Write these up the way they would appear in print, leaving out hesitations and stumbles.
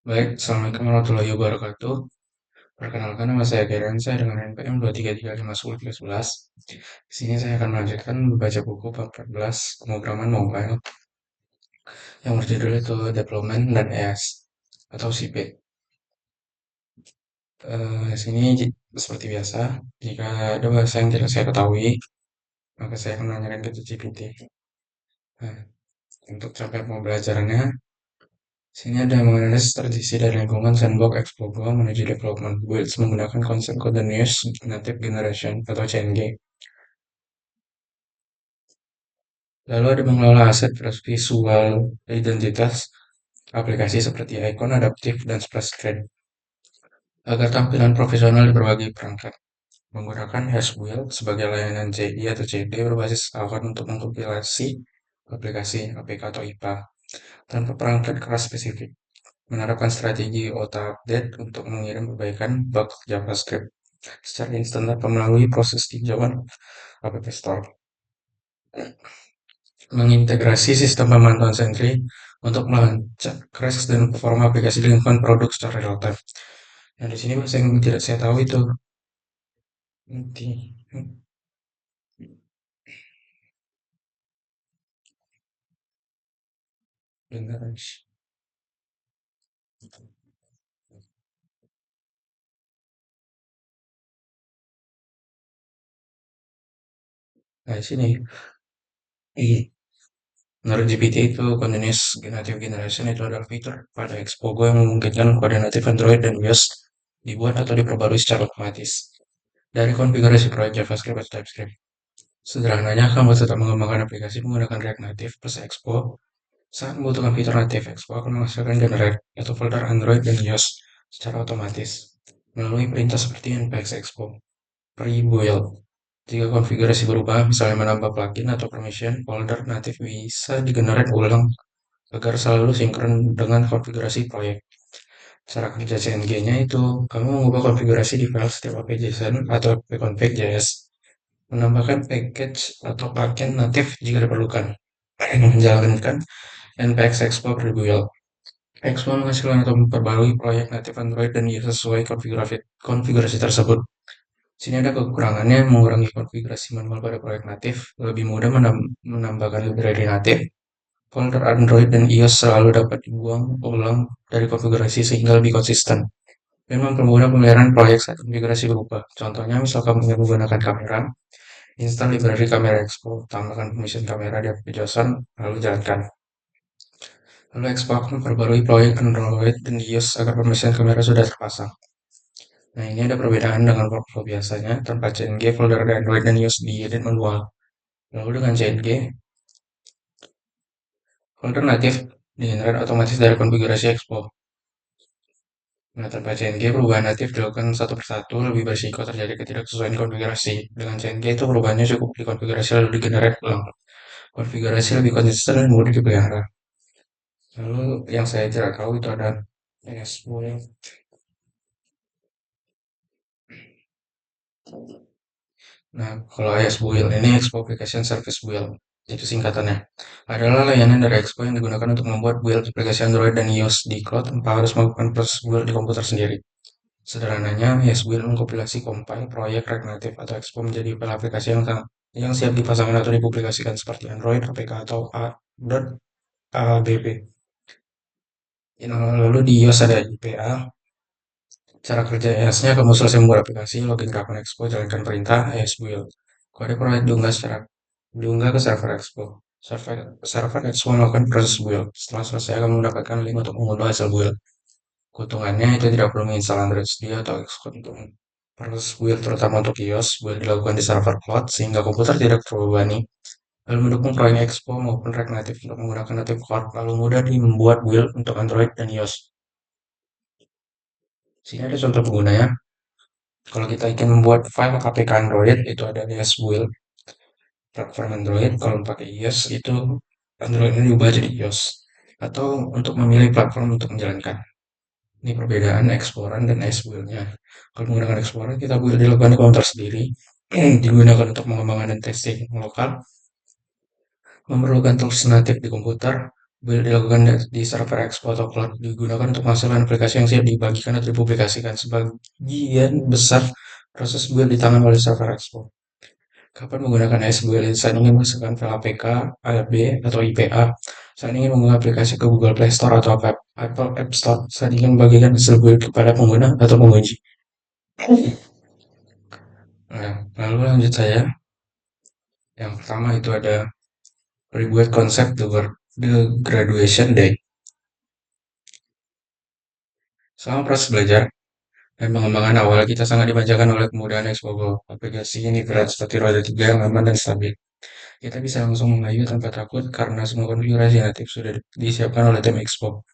Baik, Assalamualaikum warahmatullahi wabarakatuh. Perkenalkan nama saya Gerensa dengan NPM 2335111. Di sini saya akan melanjutkan membaca buku bab 14 pemrograman mobile yang berjudul itu Development dan ES atau CP. Di sini seperti biasa, jika ada bahasa yang tidak saya ketahui, maka saya akan menanyakan ke ChatGPT. Nah, untuk capaian pembelajarannya, sini ada mengenai strategi dari lingkungan sandbox explore menuju development builds menggunakan konsep continuous native generation atau CNG. Lalu ada mengelola aset visual identitas aplikasi seperti ikon adaptif dan splash screen agar tampilan profesional di berbagai perangkat. Menggunakan Hashwheel sebagai layanan CI atau CD berbasis Avon untuk mengkompilasi aplikasi APK atau IPA tanpa perangkat keras spesifik. Menerapkan strategi auto update untuk mengirim perbaikan bug JavaScript secara instan tanpa melalui proses tinjauan App Store. Mengintegrasi sistem pemantauan Sentry untuk melacak crash dan performa aplikasi di lingkungan produk secara real time. Nah, di sini bahasa yang tidak saya tahu itu nanti benar. Nah, di sini menurut GPT itu Continuous Generative Generation itu adalah fitur pada Xpogo yang memungkinkan kode natif Android dan iOS dibuat atau diperbarui secara otomatis dari konfigurasi proyek JavaScript atau TypeScript. Sederhananya, kamu tetap mengembangkan aplikasi menggunakan React Native plus Expo. Saat membutuhkan fitur natif, Expo akan menghasilkan generate atau folder Android dan iOS secara otomatis melalui perintah seperti npx expo pre-build. Jika konfigurasi berubah, misalnya menambah plugin atau permission, folder natif bisa digenerate ulang agar selalu sinkron dengan konfigurasi proyek. Cara kerja CNG-nya itu, kamu mengubah konfigurasi di file setiap app.json atau app.config.js, menambahkan package atau plugin natif jika diperlukan, menjalankan npx expo pre-build. Expo menghasilkan atau memperbarui proyek natif Android dan iOS sesuai konfigurasi tersebut. Sini ada kekurangannya mengurangi konfigurasi manual pada proyek natif, lebih mudah menambahkan library natif. Folder Android dan iOS selalu dapat dibuang ulang dari konfigurasi sehingga lebih konsisten. Dan mempermudah pemeliharaan proyek saat konfigurasi berubah. Contohnya, misalkan ingin menggunakan kamera, install library kamera expo, tambahkan permission kamera di application, lalu jalankan. Lalu expo akan memperbarui proyek Android dan iOS agar permission kamera sudah terpasang. Nah, ini ada perbedaan dengan workflow biasanya. Tanpa CNG, folder Android dan iOS diedit manual. Lalu dengan CNG, folder natif digenerate otomatis dari konfigurasi Expo. Nah, tanpa CNG, perubahan natif dilakukan satu persatu, lebih berisiko terjadi ketidaksesuaian konfigurasi. Dengan CNG itu perubahannya cukup dikonfigurasi lalu digenerate ulang. Konfigurasi lebih konsisten dan mudah dipelihara. Lalu yang saya tidak tahu itu ada Expo. Nah, kalau Expo Build ini Expo Application Service Build, itu singkatannya. Adalah layanan dari Expo yang digunakan untuk membuat build aplikasi Android dan iOS di cloud tanpa harus melakukan proses build di komputer sendiri. Sederhananya, YesBuild mengkompilasi compile proyek React Native atau Expo menjadi file aplikasi yang siap dipasangkan atau dipublikasikan seperti Android, APK, atau .abb. Lalu di iOS ada IPA. Cara kerja ES-nya, kamu selesai membuat aplikasi, login ke akun Expo, jalankan perintah ESBuild. Kode proyek diunggah ke server Expo. Server Expo melakukan proses build. Setelah selesai, kamu mendapatkan link untuk mengunduh hasil build. Keuntungannya itu tidak perlu menginstal Android Studio atau Xcode untuk proses build, terutama untuk iOS. Build dilakukan di server cloud sehingga komputer tidak terbebani. Lalu mendukung proyek Expo maupun React Native untuk menggunakan Native Core, lalu mudah membuat build untuk Android dan iOS. Sini ada contoh penggunanya. Kalau kita ingin membuat file APK Android, itu ada ESBuild platform Android. Kalau pakai iOS, itu Android ini diubah jadi iOS. Atau untuk memilih platform untuk menjalankan. Ini perbedaan Explorer dan ESBuild-nya. Kalau menggunakan Explorer, kita build dilakukan di komputer sendiri, digunakan untuk pengembangan dan testing lokal, memerlukan tools natif di komputer, Build dilakukan di server Expo atau cloud digunakan untuk menghasilkan aplikasi yang siap dibagikan atau dipublikasikan. Sebagian besar proses build di tangan oleh server Expo. Kapan menggunakan SQL? Saat ingin memasukkan file APK, ARB, atau IPA. Saat ingin mengunggah aplikasi ke Google Play Store atau Apple App Store. Saat ingin membagikan hasil build kepada pengguna atau penguji. Nah, lalu lanjut saya. Yang pertama itu ada rebuild konsep the graduation day. Selama proses belajar dan pengembangan awal, kita sangat dimanjakan oleh kemudahan Expogo. Aplikasi ini berat seperti roda 3 yang aman dan stabil. Kita bisa langsung mengayuh tanpa takut karena semua konfigurasi natif sudah disiapkan oleh tim Expo.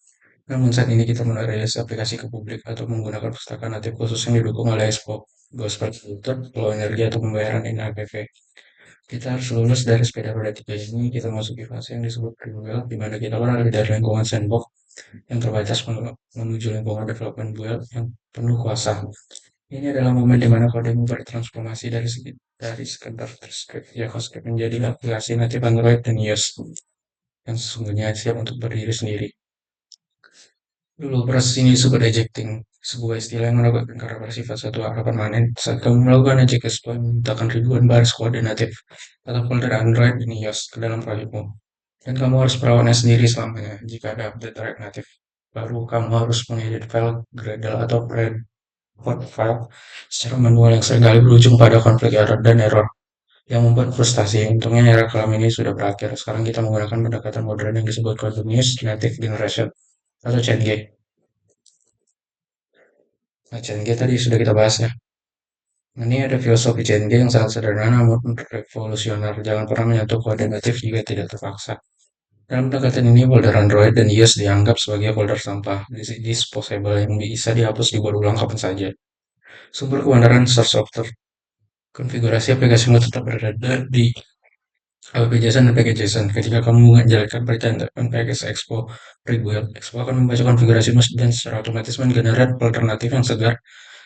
Namun saat ini kita merilis aplikasi ke publik atau menggunakan pustaka natif khusus yang didukung oleh Expo. Gospel Filter, Flow Energi, atau pembayaran in-app. Kita harus lulus dari sepeda roda 3 ini, kita masuki fase yang disebut pre-build, di mana kita berada dari lingkungan sandbox yang terbatas menuju lingkungan development build yang penuh kuasa. Ini adalah momen di mana kodemu bertransformasi dari sekedar script JavaScript menjadi aplikasi natif Android dan iOS yang sesungguhnya siap untuk berdiri sendiri. Dulu, proses ini disebut ejecting, sebuah istilah yang menempatkan karakter sifat satu arah permanen. Saat kamu melakukan eject exploit, memintakan ribuan baris kode natif atau folder Android dan iOS ke dalam proyekmu. Dan kamu harus merawatnya sendiri selamanya. Jika ada update track natif baru, kamu harus mengedit file, Gradle, atau preport file secara manual yang seringkali berujung pada konflik error dan error yang membuat frustasi. Untungnya era kelam ini sudah berakhir. Sekarang kita menggunakan pendekatan modern yang disebut Continuous Native Generation atau CNG. Nah, CNG tadi sudah kita bahas ya. Ini ada filosofi CNG yang sangat sederhana namun revolusioner. Jangan pernah menyentuh kode natif jika tidak terpaksa. Dalam pendekatan ini, folder Android dan iOS dianggap sebagai folder sampah, disposable yang bisa dihapus dibuat ulang kapan saja. Sumber kebenaran source software. Konfigurasi aplikasimu tetap berada di app.json dan package.json. Ketika kamu menjalankan perintah package expo rebuild, expo akan membaca konfigurasimu dan secara otomatis menggenerate alternatif yang segar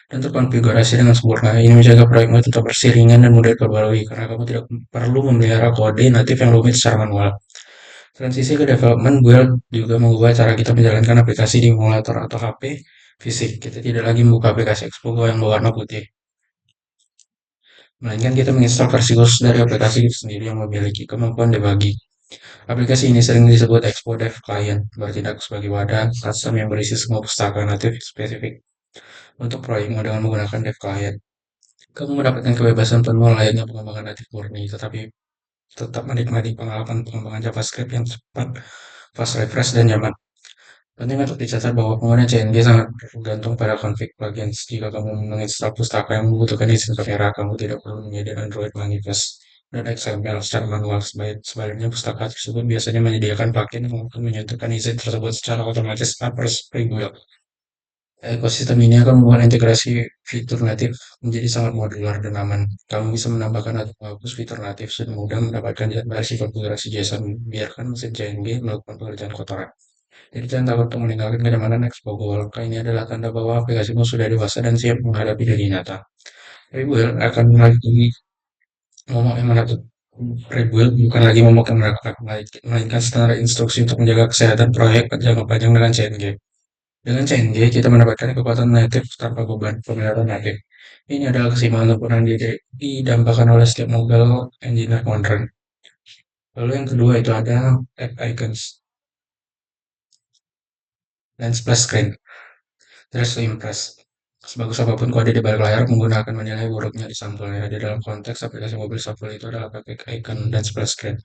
dan terkonfigurasi dengan sempurna. Ini menjaga proyekmu tetap bersih, ringan, dan mudah diperbarui karena kamu tidak perlu memelihara kode natif yang rumit secara manual. Transisi ke development build juga mengubah cara kita menjalankan aplikasi di emulator atau HP fisik. Kita tidak lagi membuka aplikasi Expo yang berwarna putih, melainkan kita menginstal versi khusus dari aplikasi itu sendiri yang memiliki kemampuan debuggy. Aplikasi ini sering disebut Expo Dev Client, bertindak sebagai wadah custom yang berisi semua pustaka natif spesifik untuk proyekmu dengan menggunakan Dev Client. Kamu mendapatkan kebebasan penuh layaknya pengembangan natif murni, tetapi tetap menikmati pengalaman pengembangan JavaScript yang cepat, fast refresh, dan nyaman. Penting untuk dicatat bahwa penggunaan CNG sangat bergantung pada config plugins. Jika kamu menginstal pustaka yang membutuhkan izin kamera, kamu tidak perlu menyediakan Android Manifest dan XML secara manual. Sebaliknya, pustaka tersebut biasanya menyediakan plugin yang akan menyuntikkan izin tersebut secara otomatis tanpa prebuild. Ekosistem ini akan membuat integrasi fitur natif menjadi sangat modular dan aman. Kamu bisa menambahkan atau menghapus fitur natif dan mudah mendapatkan versi konfigurasi JSON. Biarkan mesin CNG melakukan pekerjaan kotoran. Jadi jangan takut untuk meninggalkan kenyamanan Expo Langkah ini adalah tanda bahwa aplikasimu sudah dewasa dan siap menghadapi dunia nyata. Rebuild akan lagi momok yang menatut Rebuild bukan lagi momok yang menakutkan, melainkan standar instruksi untuk menjaga kesehatan proyek jangka panjang dengan CNG. Dengan CNG, kita mendapatkan kekuatan native tanpa beban pemeliharaan natif. Ini adalah keseimbangan sempurna yang didambakan oleh setiap mobile engineer modern. Lalu yang kedua itu ada app icons dan splash screen. Dress to impress. Sebagus apapun kode di balik layar, pengguna akan menilai buruknya di sampelnya. Di dalam konteks aplikasi mobil sampel itu adalah pakai icon dan splash screen.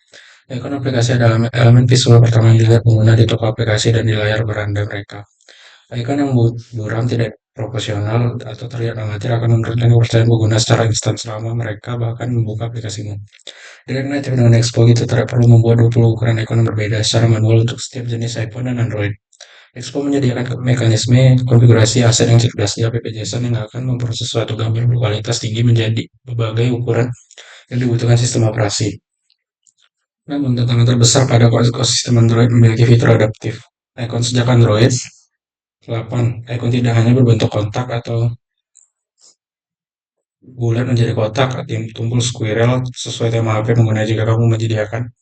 Icon aplikasi adalah elemen visual pertama yang dilihat pengguna di toko aplikasi dan di layar beranda mereka. Icon yang buram, tidak proporsional, atau terlihat amatir akan menurunkan kepercayaan pengguna secara instan selama mereka bahkan membuka aplikasimu. Direct Native dengan Expo itu tidak perlu membuat 20 ukuran icon yang berbeda secara manual untuk setiap jenis iPhone dan Android. Expo menyediakan mekanisme konfigurasi aset yang cerdas di app.json yang akan memproses suatu gambar berkualitas tinggi menjadi berbagai ukuran yang dibutuhkan sistem operasi. Namun, tantangan terbesar pada ekosistem Android memiliki fitur adaptif. Icon sejak Android 8, icon tidak hanya berbentuk kotak atau bulat menjadi kotak, tim tumpul squirrel sesuai tema HP pengguna. Jika kamu menyediakan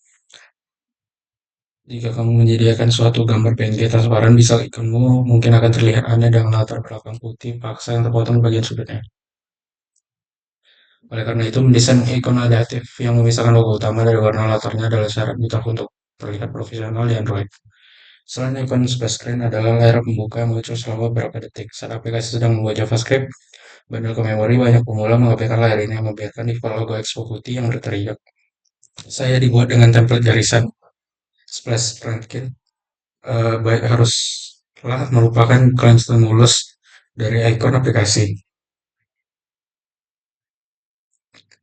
Jika kamu menyediakan suatu gambar PNG transparan, bisa ikonmu mungkin akan terlihat aneh dengan latar belakang putih paksa yang terpotong bagian sudutnya. Oleh karena itu, mendesain ikon adaptif yang memisahkan logo utama dari warna latarnya adalah syarat mutlak untuk terlihat profesional di Android. Selain ikon splash screen adalah layar pembuka yang muncul selama beberapa detik. Saat aplikasi sedang membuat JavaScript, bundle ke memori banyak pemula mengabaikan layar ini yang membiarkan default logo Expo putih yang berteriak. Saya dibuat dengan template garisan splash screen kit. Baik haruslah merupakan clean stimulus dari ikon aplikasi.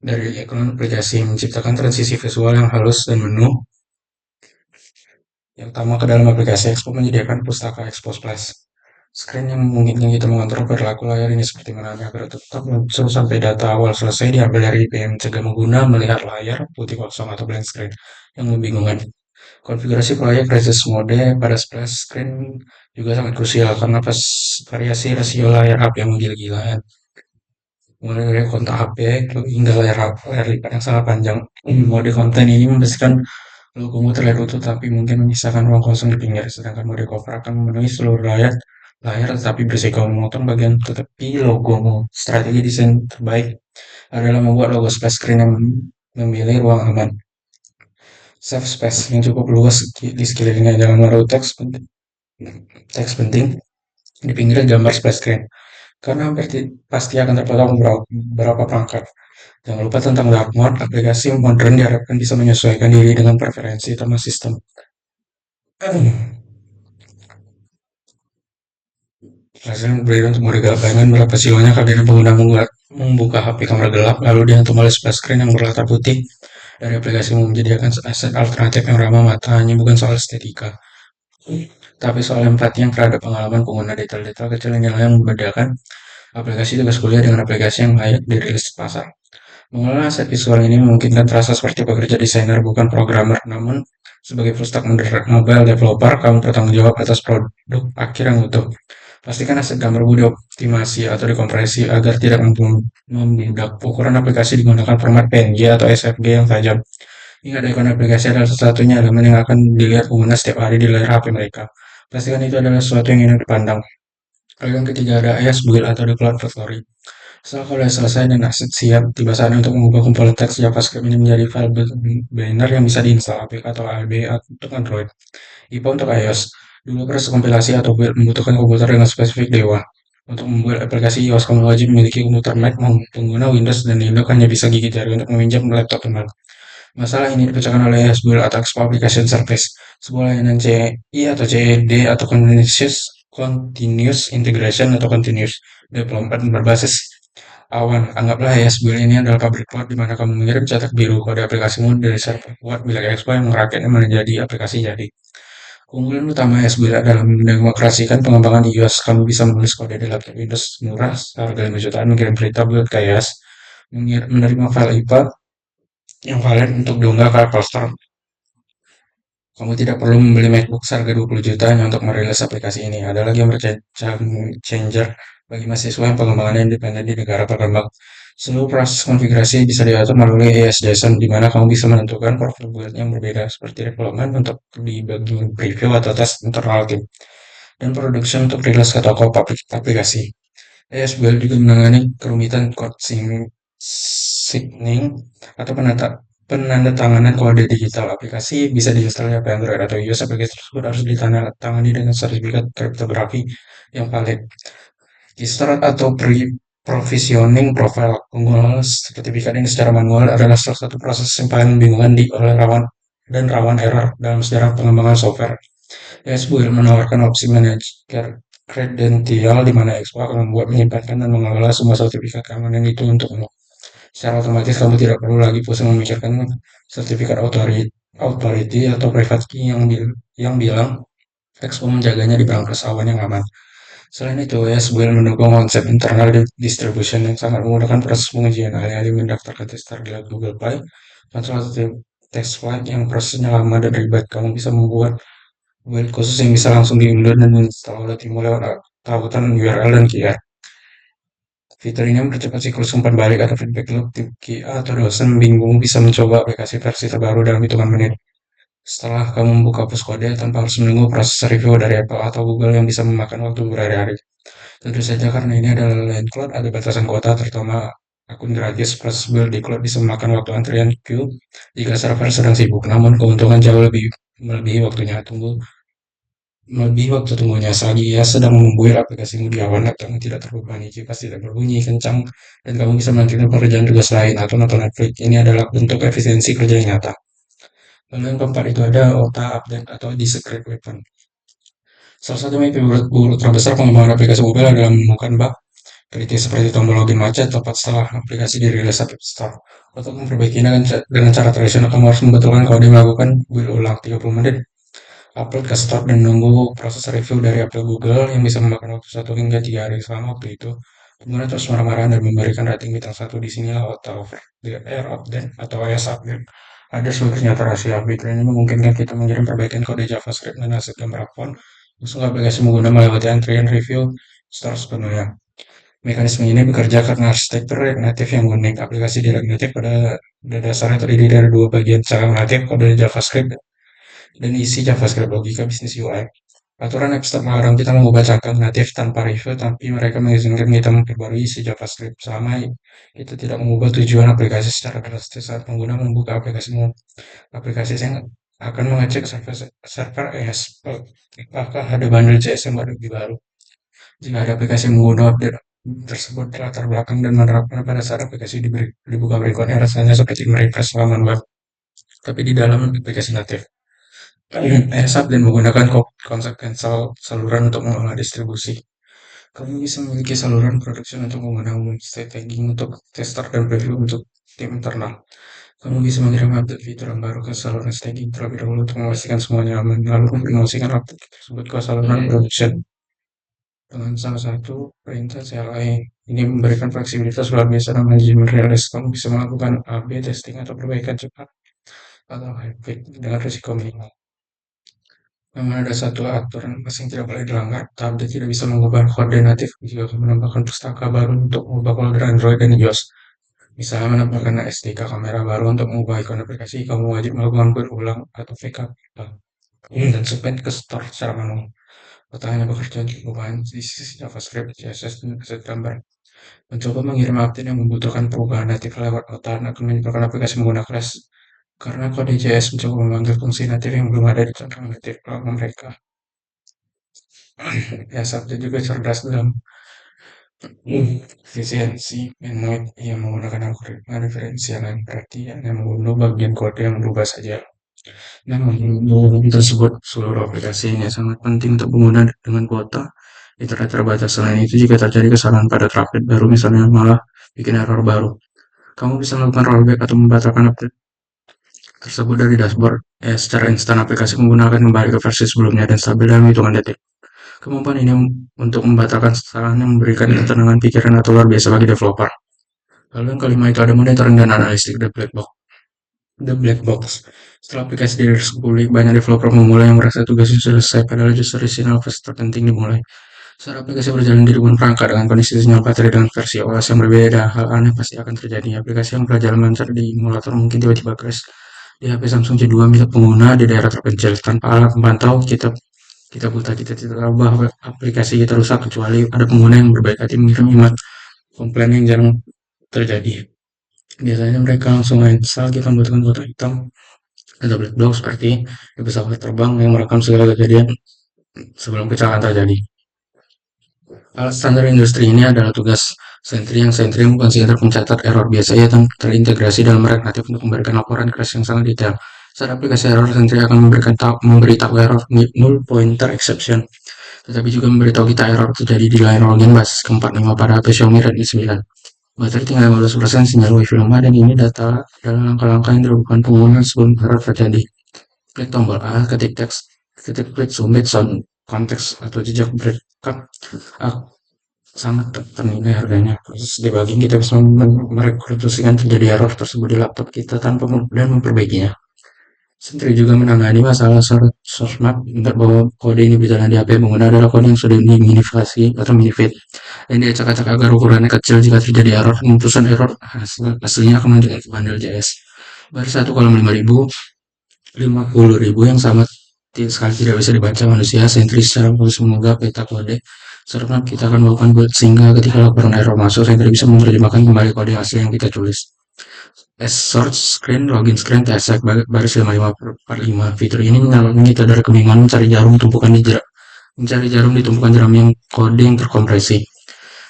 Dari ikon aplikasi menciptakan transisi visual yang halus dan menu yang utama ke dalam aplikasi Expo menyediakan pustaka Expo Splash. Screen yang memungkinkan kita mengontrol perilaku layar ini seperti mana agar tetap muncul sampai data awal selesai diambil dari IPM, mencegah pengguna melihat layar putih kosong atau blank screen yang membingungkan. Konfigurasi proyek resist mode pada splash screen juga sangat krusial karena pas variasi rasio layar HP yang menggila-gilaan. Mulai dari kontak HP hingga layar lipat yang sangat panjang. Mode konten ini membersihkan logomu terlihat utuh tapi mungkin menyisakan ruang kosong di pinggir, sedangkan mode cover akan memenuhi seluruh layar tetapi berisiko memotong bagian tepi logomu. Strategi desain terbaik adalah membuat logo splash screen yang memilih ruang aman. Safe space yang cukup luas di sekelilingnya, jangan menaruh teks penting di pinggir gambar splash screen, karena hampir pasti akan terpotong beberapa perangkat. Jangan lupa tentang dark mode, aplikasi modern diharapkan bisa menyesuaikan diri dengan preferensi utama sistem. Presiden beri untuk mode gelap bayangan berapa silonya kalian pengguna membuka HP kamera gelap lalu dihantam oleh splash screen yang berlatar putih dari aplikasi menyediakan aset alternatif yang ramah mata hanya bukan soal estetika, tapi soal empati yang terhadap pengalaman pengguna. Detail-detail kecil inilah yang membedakan aplikasi tugas kuliah dengan aplikasi yang layak dirilis pasar. Mengelola aset visual ini memungkinkan terasa seperti pekerja desainer bukan programmer, namun sebagai full stack mobile developer, kamu bertanggung jawab atas produk akhir yang utuh. Pastikan aset gambarmu dioptimasi atau dikompresi agar tidak membludak. Ukuran aplikasi digunakan format PNG atau SVG yang tajam. Ingat, ikon aplikasi adalah satu-satunya elemen yang akan dilihat pengguna setiap hari di layar HP mereka. Pastikan itu adalah sesuatu yang ingin dipandang. Lalu yang ketiga ada Build atau The Cloud Factory. Setelah kalian selesai dan aset siap, tiba saatnya untuk mengubah komponen teks JavaScript ini menjadi file banner yang bisa diinstal APK atau ALB untuk Android. IPA untuk iOS. Dulu proses kompilasi atau build membutuhkan komputer dengan spesifik dewa. Untuk membuat aplikasi iOS, kamu wajib memiliki komputer Mac. Pengguna Windows dan Linux hanya bisa gigit jari untuk meminjam laptop teman. Masalah ini dipecahkan oleh Build atau Expo Application Service, sebuah layanan CI atau CED atau Continuous Integration atau Continuous Development berbasis awan. Anggaplah Build ini adalah pabrik cloud di mana kamu mengirim cetak biru kode aplikasimu dari server kuat milik Expo yang merakitnya menjadi aplikasi jadi. Keunggulan utama SBL adalah mendemokrasikan pengembangan iOS. Kamu bisa menulis kode di laptop Windows murah seharga 5 jutaan, mengirim berita build ke iOS, menerima file IPA yang valid untuk diunggah ke Apple Store. Kamu tidak perlu membeli MacBook seharga 20 juta hanya untuk merilis aplikasi ini. Ada lagi yang changer bagi mahasiswa yang pengembangannya independen di negara berkembang. Seluruh proses konfigurasi bisa diatur melalui JSON, di mana kamu bisa menentukan profil build yang berbeda, seperti development untuk di bagian preview atau tes internal tim, dan production untuk rilis ke toko aplikasi. Build juga menangani kerumitan code signing atau penandatanganan kode digital. Aplikasi bisa diinstal di HP Android atau iOS. Aplikasi tersebut harus ditandatangani dengan sertifikat kriptografi yang valid. Keystore atau pre-provisioning profile. Penggunaan sertifikat ini secara manual adalah salah satu proses yang paling membingungkan oleh rawan error dalam sejarah pengembangan software. SQL menawarkan opsi manajer kredensial di mana Expo akan membuat, menyimpan, dan mengelola semua sertifikat keamanan itu untukmu. Secara otomatis kamu tidak perlu lagi pusing memikirkan sertifikat authority atau private key yang bilang Expo menjaganya di perangkat awan yang aman. Selain itu, SQL mendukung konsep internal distribution yang sangat memudahkan proses pengujian. Alih-alih mendaftarkan tester di Google Play, consultative test flight yang prosesnya lama dan ribet, kamu bisa membuat build khusus yang bisa langsung diunduh dan diinstal oleh tim lewat tautan URL dan QR. Fitur ini mempercepat siklus umpan balik atau feedback loop. Tim QA atau dosen bingung bisa mencoba aplikasi versi terbaru dalam hitungan menit. Setelah kamu membuka hapus kode tanpa harus menunggu proses review dari Apple atau Google yang bisa memakan waktu berhari-hari. Tentu saja karena ini adalah layanan cloud, ada batasan kuota, terutama akun gratis. Proses build di cloud bisa memakan waktu antrian queue jika server sedang sibuk. Namun keuntungan jauh lebih melebihi waktunya tunggu melebihi waktu tunggunya. Selagi ia sedang membuat aplikasimu di awal kamu tidak terbebani, kipas tidak berbunyi kencang, dan kamu bisa melanjutkan pekerjaan tugas lain atau nonton Netflix. Ini adalah bentuk efisiensi kerja yang nyata. Lalu yang keempat itu ada OTA update atau discrete weapon. Salah satu mimpi buruk terbesar pengembangan aplikasi mobile adalah menemukan bug kritis seperti tombol login macet tepat setelah aplikasi dirilis App Store. Untuk memperbaikinya dengan cara tradisional, kamu harus membetulkan kode melakukan build ulang 30 menit, upload ke store, dan menunggu proses review dari Apple Google yang bisa memakan waktu 1 hingga 3 hari. Selama waktu itu, pengguna terus marah-marah dan memberikan rating bintang 1. Di sinilah auto air update atau OS update ada sebagai senjata rahasia. Fitur ini memungkinkan kita mengirim perbaikan kode JavaScript dan hasil gambar akun langsung ke aplikasi pengguna melewati antrian review store sepenuhnya. Mekanisme ini bekerja karena arsitektur React Native yang unik. Aplikasi di React Native pada dasarnya terdiri dari dua bagian: secara native, kode JavaScript, dan isi JavaScript, logika bisnis UI. Aturan App Store melarang kita mengubah cangkang natif tanpa review, tapi mereka mengizinkan kita memperbarui isi JavaScript selama itu tidak mengubah tujuan aplikasi secara drastis. Saat pengguna membuka aplikasi yang akan mengecek server ESP, apakah ada bundle JS yang lebih baru. Jika ada aplikasi yang menggunakan update tersebut di latar belakang dan menerapkan pada saat aplikasi dibuka berikutnya, rasanya seperti merefresh halaman web, tapi di dalam aplikasi natif. ASAP dan menggunakan konsep cancel saluran untuk mengelola distribusi. Kamu bisa memiliki saluran production untuk menggunakan staging untuk tester dan preview untuk tim internal. Kamu bisa mengirim update fitur yang baru ke saluran staging terlebih dahulu untuk memastikan semuanya aman, lalu mempromosikan update tersebut ke saluran production dengan salah satu perintah CLI. Ini memberikan fleksibilitas luar biasa dan manajemen realis. Kamu bisa melakukan A/B testing atau perbaikan cepat atau hybrid dengan risiko minimal. Namun ada satu aturan yang tidak boleh dilanggar. Tablet tidak bisa mengubah kode natif jika kamu menambahkan pustaka baru untuk mengubah folder Android dan iOS. Misalnya menambahkan SDK kamera baru untuk mengubah ikon aplikasi, kamu wajib melakukan berulang atau backup dan submit ke store secara manual. Hanya bekerja untuk perubahan di sisi JavaScript, CSS, dan aset gambar. Mencoba mengirim update yang membutuhkan perubahan natif lewat OTA akan menyebabkan aplikasi menggunakan Crash karena kode JS mencoba memanggil fungsi natif yang belum ada di cangkang natif mereka. Ya, subjek juga cerdas dalam efisiensi Android yang menggunakan algoritma diferensial yang berarti hanya membunuh bagian kode yang berubah saja. Namun, tersebut seluruh aplikasi ini sangat penting untuk pengguna dengan kuota internet terbatas. Selain itu, jika terjadi kesalahan pada traffic baru, misalnya malah bikin error baru, kamu bisa melakukan rollback atau membatalkan update tersebut dari dashboard. Secara instan, aplikasi menggunakan kembali ke versi sebelumnya dan stabil dalam hitungan detik. Kemampuan ini untuk membatalkan kesalahan yang memberikan ketenangan pikiran atau luar biasa bagi developer. Lalu yang kelima itu ada monitoring dan analitik the black box. Setelah aplikasi dirilis publik, banyak developer memulai yang merasa tugasnya sudah selesai, padahal justru sinyal fase terpenting dimulai. Saat aplikasi berjalan di ribuan perangkat dengan kondisi sinyal baterai dengan versi OS yang berbeda, hal aneh pasti akan terjadi. Aplikasi yang berjalan lancar di emulator mungkin tiba-tiba crash di HP Samsung C2 milik pengguna di daerah terpencil. Tanpa alat pemantau, kita buta, kita tidak tahu bahwa aplikasi kita rusak kecuali ada pengguna yang berbaik hati mengirim email komplain yang jarang terjadi. Biasanya mereka langsung install. Kita membutuhkan foto hitam atau black box seperti di pesawat terbang yang merekam segala kejadian sebelum kecelakaan terjadi. Alat standar industri ini adalah tugas Sentry. Yang Sentry bukan sekedar pencatat error biasa, ia terintegrasi dalam React Native untuk memberikan laporan crash yang sangat detail. Saat aplikasi error, Sentry akan memberitahu error null pointer exception, tetapi juga memberitahu kita error terjadi di line login basis ke-45 pada HP Xiaomi Redmi 9. Baterai tinggal 15%, sinyal wifi lemah, dan ini data adalah langkah-langkah yang dilakukan pengguna sebelum error terjadi. Klik tombol A, ketik teks, klik submit sound konteks atau jejak backup. Sangat ternilai harganya. Proses debugging kita bisa merekonstruksikan terjadi error tersebut di laptop kita tanpa dan memperbaikinya. Sentry juga menangani masalah source map bahwa kode ini berjalan di HP pengguna adalah kode yang sudah diminifasi atau minifit dan diacak-acak agar ukurannya kecil. Jika terjadi error, pengutusan error hasilnya akan menjadi bundle JS. Baris 1 kolom 5000 50.000 yang sama sekali tidak bisa dibaca manusia sentris secara khusus mengunggah peta kode. Serta kita akan melakukan build sehingga ketika laporan error masuk, Sentry bisa menerjemahkan kembali kode asli yang kita tulis. As source screen, login screen, TSX baris 5545. Fitur ini menyelamatkan kita dari kebingungan mencari jarum di tumpukan jeram yang kode yang terkompresi.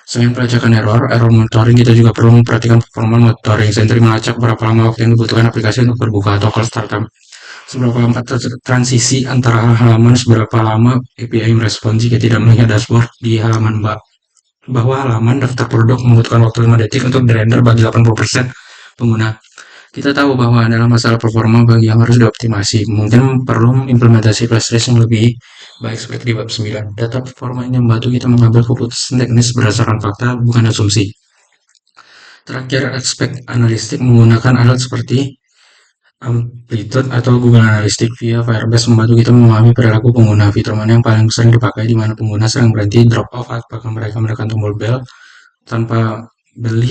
Selain pelacakan error monitoring, kita juga perlu memperhatikan performa monitoring. Sentry melacak berapa lama waktu yang dibutuhkan aplikasi untuk berbuka atau call startup. Seberapa lama transisi antara halaman, seberapa lama API merespon jika tidak melihat dashboard di halaman bahwa halaman daftar produk membutuhkan waktu 5 detik untuk dirender bagi 80% pengguna. Kita tahu bahwa adalah masalah performa bagi yang harus dioptimasi. Mungkin perlu implementasi flash trace yang lebih baik seperti di web 9. Data performa ini membantu kita mengambil keputusan teknis berdasarkan fakta, bukan asumsi. Terakhir, aspek analistik menggunakan alat seperti Amplitude atau Google Analytics via Firebase membantu kita memahami perilaku pengguna. Fitur mana yang paling sering dipakai, di mana pengguna sering berhenti, drop off, apakah mereka menekan tombol bel tanpa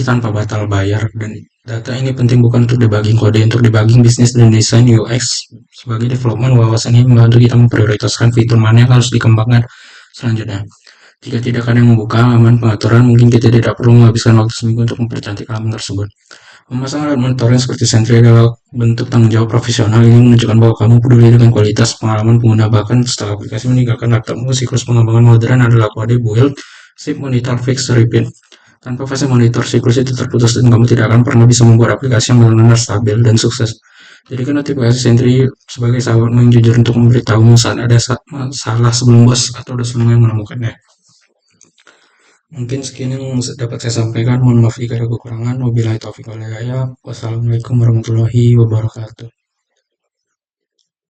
tanpa batal bayar. Dan data ini penting bukan untuk debugging kode, untuk debugging bisnis dan desain UX. Sebagai development, wawasan ini membantu kita memprioritaskan fitur mana yang harus dikembangkan selanjutnya. Jika tidak ada yang membuka halaman pengaturan, mungkin kita tidak perlu menghabiskan waktu seminggu untuk mempercantik halaman tersebut. Memasang alat monitoring seperti Sentry adalah bentuk tanggung jawab profesional yang menunjukkan bahwa kamu peduli dengan kualitas pengalaman pengguna. Bahkan setelah aplikasi meninggalkan laptopmu, siklus pengembangan modern adalah kode build, sip, monitor, fix, repeat. Tanpa fase monitor, siklus itu terputus dan kamu tidak akan pernah bisa membuat aplikasi yang benar-benar stabil dan sukses. Jadikan notifikasi Sentry sebagai sahabatmu yang jujur untuk memberitahumu saat ada salah sebelum bos atau dosen yang menemukannya. Mungkin sekian yang dapat saya sampaikan. Mohon maaf jika ada kekurangan. Wabillahi taufiq wal hidayah. Wassalamualaikum warahmatullahi wabarakatuh.